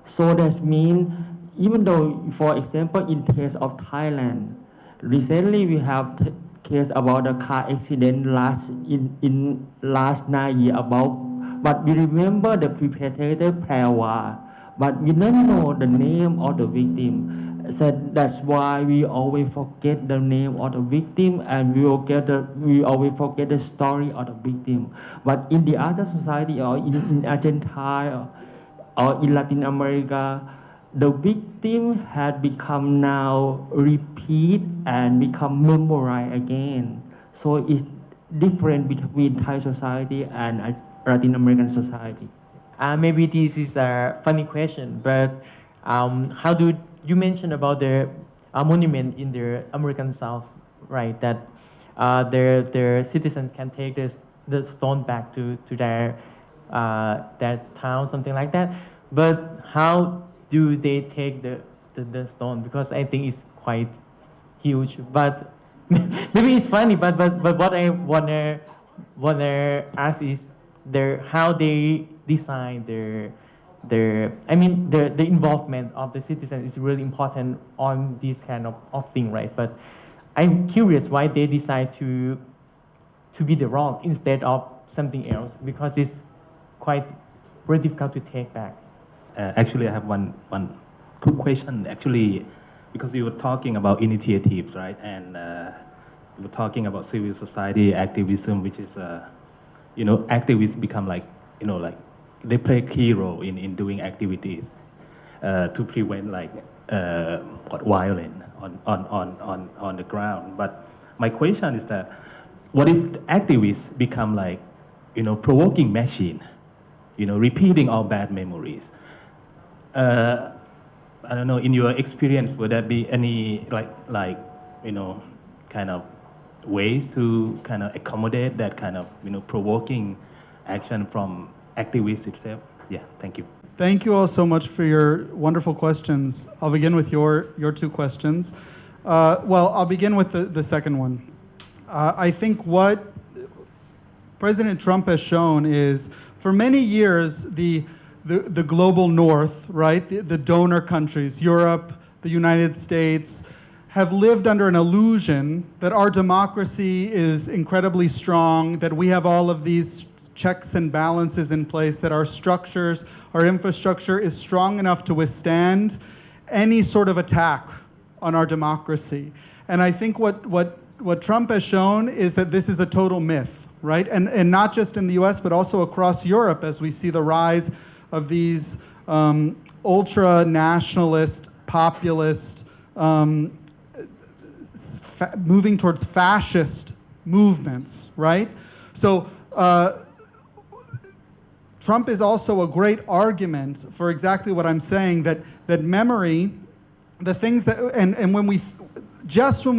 Speaker 5: So that means, even though, for example, in case of Thailand, recently we have case about a car accident in last 9 years about, but we remember the perpetrator Prawa, but we don't know the name of the victim. So that's why we always forget the name of the victim, and we always forget the story of the victim. But in the other society, or in Argentina or in Latin America, the victim had become now repeat and become memorized again. So it's different between Thai society and Latin American society.
Speaker 6: Maybe this is a funny question, but how do you mention about the monument in the American South, right? That their citizens can take the stone back to their town, something like that. But how do they take the stone? Because I think it's quite huge. But maybe it's funny. But what I wanna ask is how they design the involvement of the citizens is really important on this kind of thing, right? But I'm curious why they decide to be the wrong instead of something else, because it's quite very difficult to take back.
Speaker 7: Actually, I have one quick question. Actually, because you were talking about initiatives, right? And you were talking about civil society activism, which is, activists become like they play a key role in doing activities to prevent violence on the ground. But my question is that, what if activists become like, provoking machine, repeating all bad memories? I don't know, in your experience, would there be any kind of ways to kind of accommodate that kind of, provoking action from activists itself? Yeah, thank you.
Speaker 3: Thank you all so much for your wonderful questions. I'll begin with your two questions. I'll begin with the second one. I think what President Trump has shown is, for many years, the global north, right, the donor countries, Europe, the United States, have lived under an illusion that our democracy is incredibly strong, that we have all of these checks and balances in place, that our structures, our infrastructure is strong enough to withstand any sort of attack on our democracy. And I think what Trump has shown is that this is a total myth, right? And not just in the US, but also across Europe, as we see the rise of these ultra-nationalist, populist, moving towards fascist movements, right? So Trump is also a great argument for exactly what I'm saying, that memory, the things that, and when we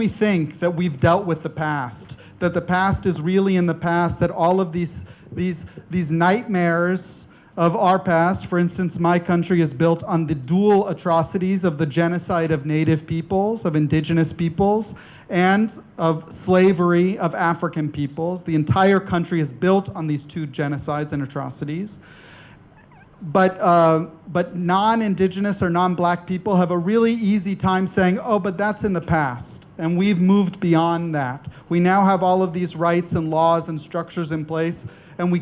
Speaker 3: think that we've dealt with the past, that the past is really in the past, that all of these nightmares of our past, for instance, my country is built on the dual atrocities of the genocide of native peoples, of indigenous peoples, and of slavery of African peoples. The entire country is built on these two genocides and atrocities. But non-indigenous or non-black people have a really easy time saying, oh, but that's in the past, and we've moved beyond that. We now have all of these rights and laws and structures in place, and we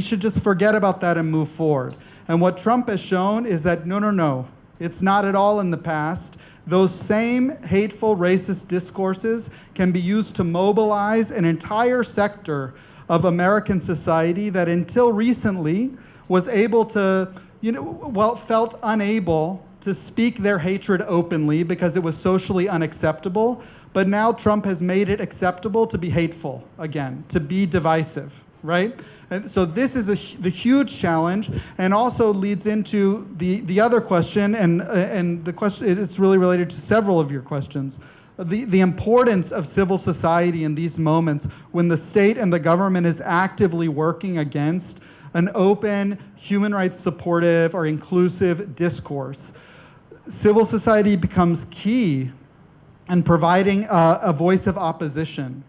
Speaker 3: should just forget about that and move forward. And what Trump has shown is that no, it's not at all in the past. Those same hateful, racist discourses can be used to mobilize an entire sector of American society that until recently was able to, felt unable to speak their hatred openly because it was socially unacceptable. But now Trump has made it acceptable to be hateful again, to be divisive, right? And so this is the huge challenge, and also leads into the other question, and the question, it's really related to several of your questions. The importance of civil society in these moments when the state and the government is actively working against an open, human rights supportive or inclusive discourse. Civil society becomes key in providing a voice of opposition.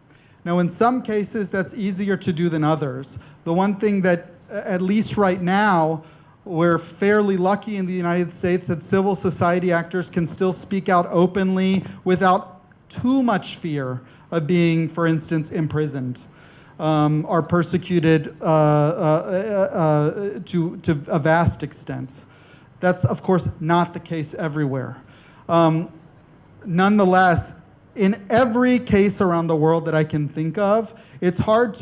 Speaker 3: Now, in some cases, that's easier to do than others. The one thing that, at least right now, we're fairly lucky in the United States that civil society actors can still speak out openly without too much fear of being, for instance, imprisoned or persecuted to a vast extent. That's, of course, not the case everywhere. Nonetheless, in every case around the world that I can think of, it's hard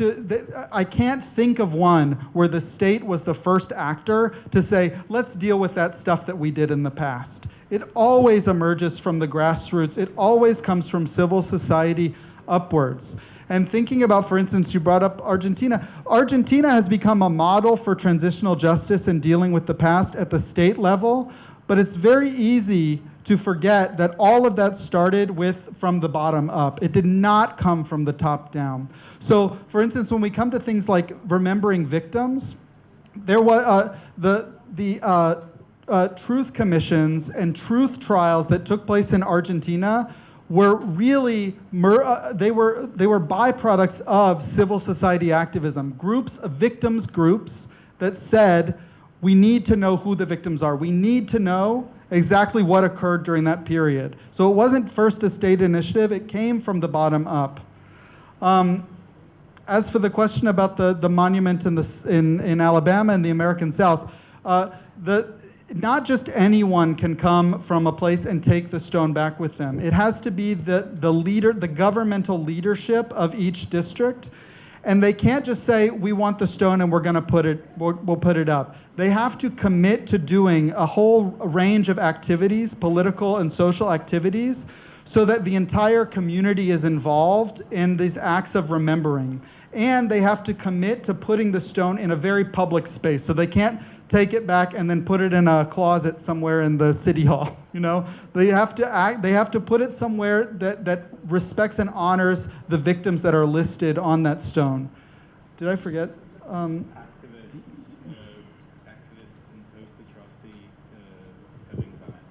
Speaker 3: I can't think of one where the state was the first actor to say, let's deal with that stuff that we did in the past. It always emerges from the grassroots. It always comes from civil society upwards. And thinking about, for instance, you brought up Argentina. Argentina has become a model for transitional justice and dealing with the past at the state level, but it's very easy to forget that all of that started from the bottom up. It did not come from the top down. So, for instance, when we come to things like remembering victims, there was the truth commissions and truth trials that took place in Argentina were really they were byproducts of civil society activism, victims groups that said, we need to know who the victims are. We need to know exactly what occurred during that period. So it wasn't first a state initiative, it came from the bottom up. As for the question about the monument in Alabama and the American South, not just anyone can come from a place and take the stone back with them. It has to be the governmental leadership of each district. And they can't just say, we want the stone and we'll put it up. They have to commit to doing a whole range of activities, political and social activities, so that the entire community is involved in these acts of remembering. And they have to commit to putting the stone in a very public space. So they can't take it back and then put it in a closet somewhere in the city hall. You know, they have to put it somewhere that respects and honors the victims that are listed on that stone. Did I forget?
Speaker 1: Activists and post-atrocity having violence.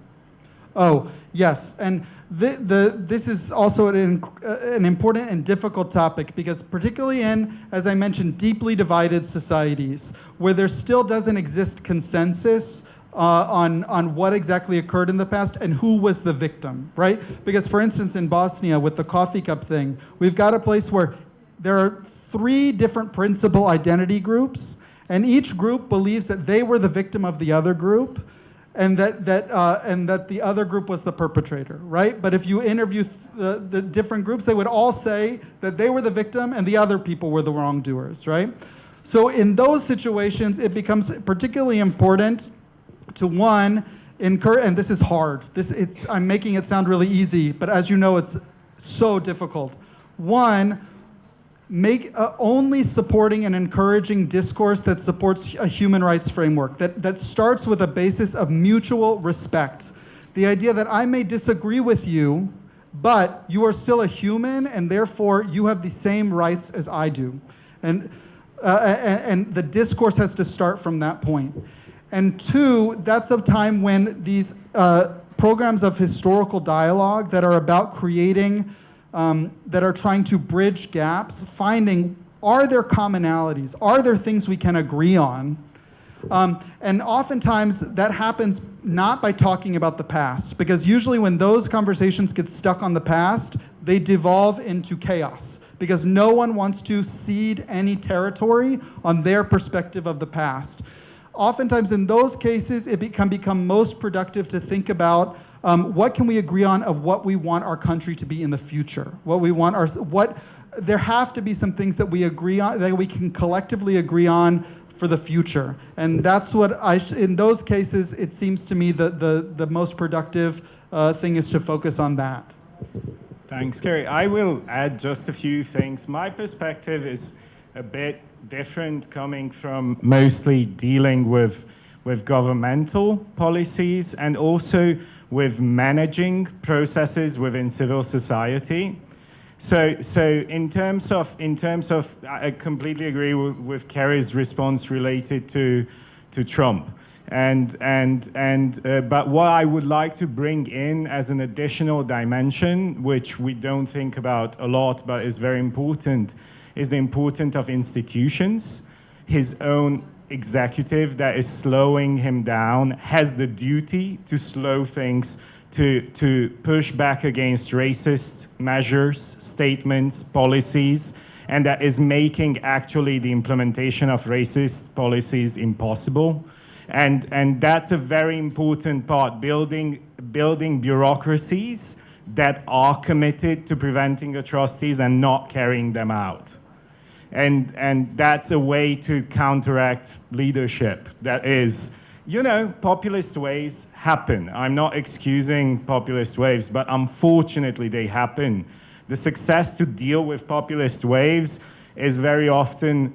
Speaker 3: Oh, yes, and this is also an important and difficult topic because particularly in, as I mentioned, deeply divided societies where there still doesn't exist consensus on what exactly occurred in the past and who was the victim, right? Because for instance, in Bosnia with the coffee cup thing, we've got a place where there are 3 different principal identity groups and each group believes that they were the victim of the other group, and that the other group was the perpetrator, right? But if you interview the different groups, they would all say that they were the victim and the other people were the wrongdoers, right? So in those situations, it becomes particularly important to one, encourage, and this is hard. I'm making it sound really easy, but as you know, it's so difficult. One, make only supporting and encouraging discourse that supports a human rights framework, that starts with a basis of mutual respect. The idea that I may disagree with you, but you are still a human and therefore you have the same rights as I do. And the discourse has to start from that point. And 2, that's a time when these programs of historical dialogue that are about creating that are trying to bridge gaps, finding, are there commonalities? Are there things we can agree on? And oftentimes that happens not by talking about the past, because usually when those conversations get stuck on the past, they devolve into chaos, because no one wants to cede any territory on their perspective of the past. Oftentimes in those cases, it can become most productive to think about what can we agree on of what we want our country to be in the future? There have to be some things that we agree on, that we can collectively agree on for the future. And that's what in those cases, it seems to me the most productive thing is to focus on that.
Speaker 1: Thanks, Kerry. I will add just a few things. My perspective is a bit different, coming from mostly dealing with governmental policies and also with managing processes within civil society. So in terms of, I completely agree with Kerry's response related to Trump. But what I would like to bring in as an additional dimension, which we don't think about a lot, but is very important, is the importance of institutions. His own executive that is slowing him down has the duty to slow things, to push back against racist measures, statements, policies, and that is making actually the implementation of racist policies impossible. And that's a very important part, building bureaucracies that are committed to preventing atrocities and not carrying them out. And that's a way to counteract leadership that is, populist waves happen. I'm not excusing populist waves, but unfortunately they happen. The success to deal with populist waves is very often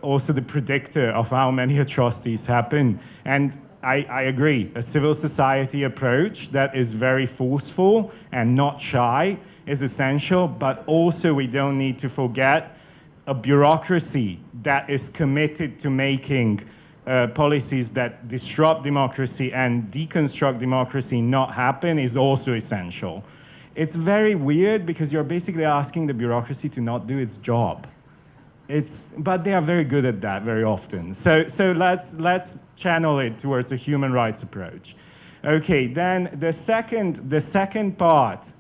Speaker 1: also the predictor of how many atrocities happen. And I agree, a civil society approach that is very forceful and not shy is essential, but also we don't need to forget a bureaucracy that is committed to making policies that disrupt democracy and deconstruct democracy not happen is also essential. It's very weird because you're basically asking the bureaucracy to not do its job. But they are very good at that very often. So let's channel it towards a human rights approach. Okay, then the second part,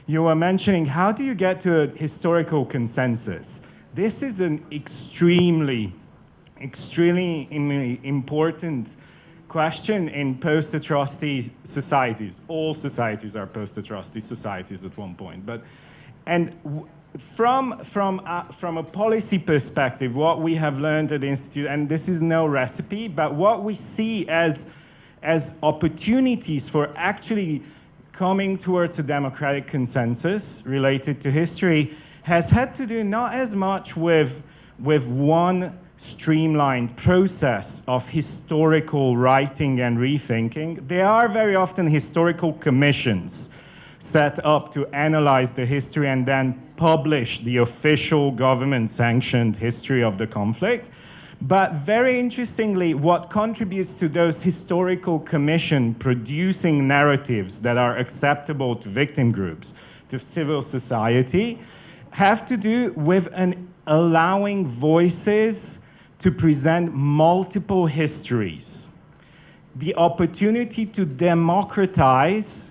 Speaker 1: you were mentioning, how do you get to a historical consensus? This is an extremely important question in post-atrocity societies. All societies are post-atrocity societies at one point. From a policy perspective, what we have learned at the Institute, and this is no recipe, but what we see as opportunities for actually coming towards a democratic consensus related to history has had to do not as much with one streamlined process of historical writing and rethinking. There are very often historical commissions set up to analyze the history and then publish the official government-sanctioned history of the conflict. But very interestingly, what contributes to those historical commission producing narratives that are acceptable to victim groups, to civil society, have to do with allowing voices to present multiple histories. The opportunity to democratize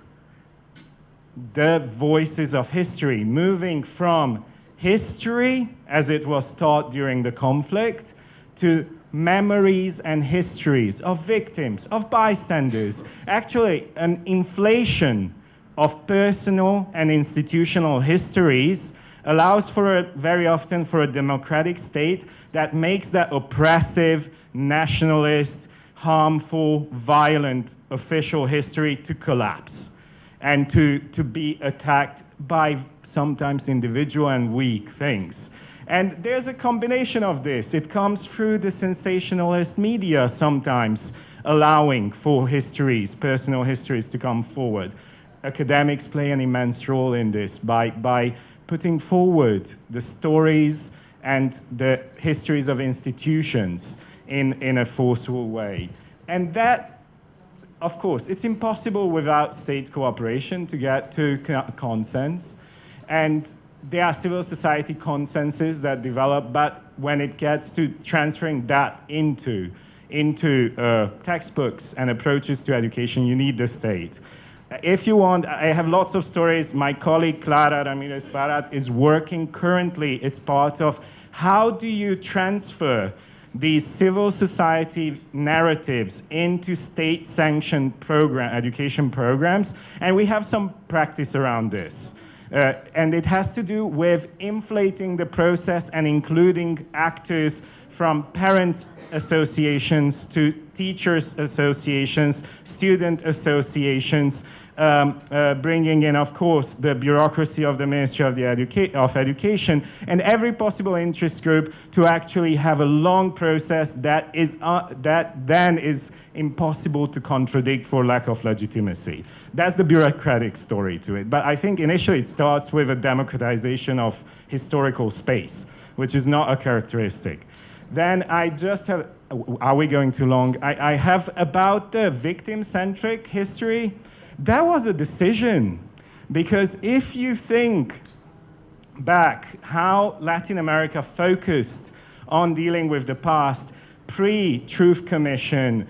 Speaker 1: the voices of history, moving from history as it was taught during the conflict to memories and histories of victims, of bystanders. Actually, an inflation of personal and institutional histories allows very often for a democratic state that makes that oppressive, nationalist, harmful, violent official history to collapse and to be attacked by sometimes individual and weak things. And there's a combination of this. It comes through the sensationalist media sometimes allowing for histories, personal histories to come forward. Academics play an immense role in this by putting forward the stories and the histories of institutions in a forceful way. And that, of course, it's impossible without state cooperation to get to consensus. And there are civil society consensus that develop, but when it gets to transferring that into textbooks and approaches to education, you need the state. If you want, I have lots of stories. My colleague Clara Ramirez Barat is working currently. It's part of how do you transfer these civil society narratives into state-sanctioned education programs, and we have some practice around this. And it has to do with inflating the process and including actors from parents associations to teachers associations, student associations, bringing in, of course, the bureaucracy of the Ministry of Education and every possible interest group to actually have a long process that then is impossible to contradict for lack of legitimacy. That's the bureaucratic story to it. But I think initially it starts with a democratization of historical space, which is not a characteristic. Then I just have, are we going too long? I have about the victim-centric history. That was a decision, because if you think back how Latin America focused on dealing with the past, pre-Truth Commission,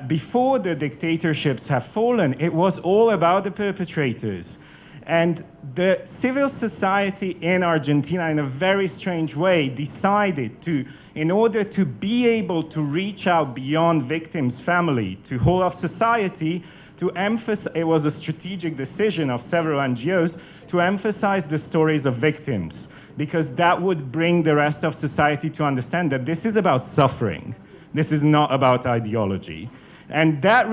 Speaker 1: before the dictatorships have fallen, it was all about the perpetrators. And the civil society in Argentina, in a very strange way, decided to, in order to be able to reach out beyond victims' family to whole of society, to emphasize, it was a strategic decision of several NGOs to emphasize the stories of victims, because that would bring the rest of society to understand that this is about suffering. This is not about ideology. And that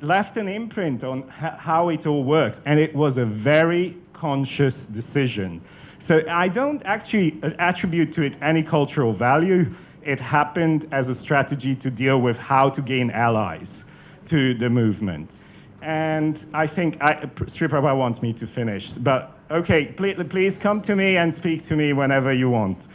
Speaker 1: left an imprint on how it all works. And it was a very conscious decision. So I don't actually attribute to it any cultural value. It happened as a strategy to deal with how to gain allies to the movement. And I think Sri Prabha wants me to finish. But okay, please come to me and speak to me whenever you want.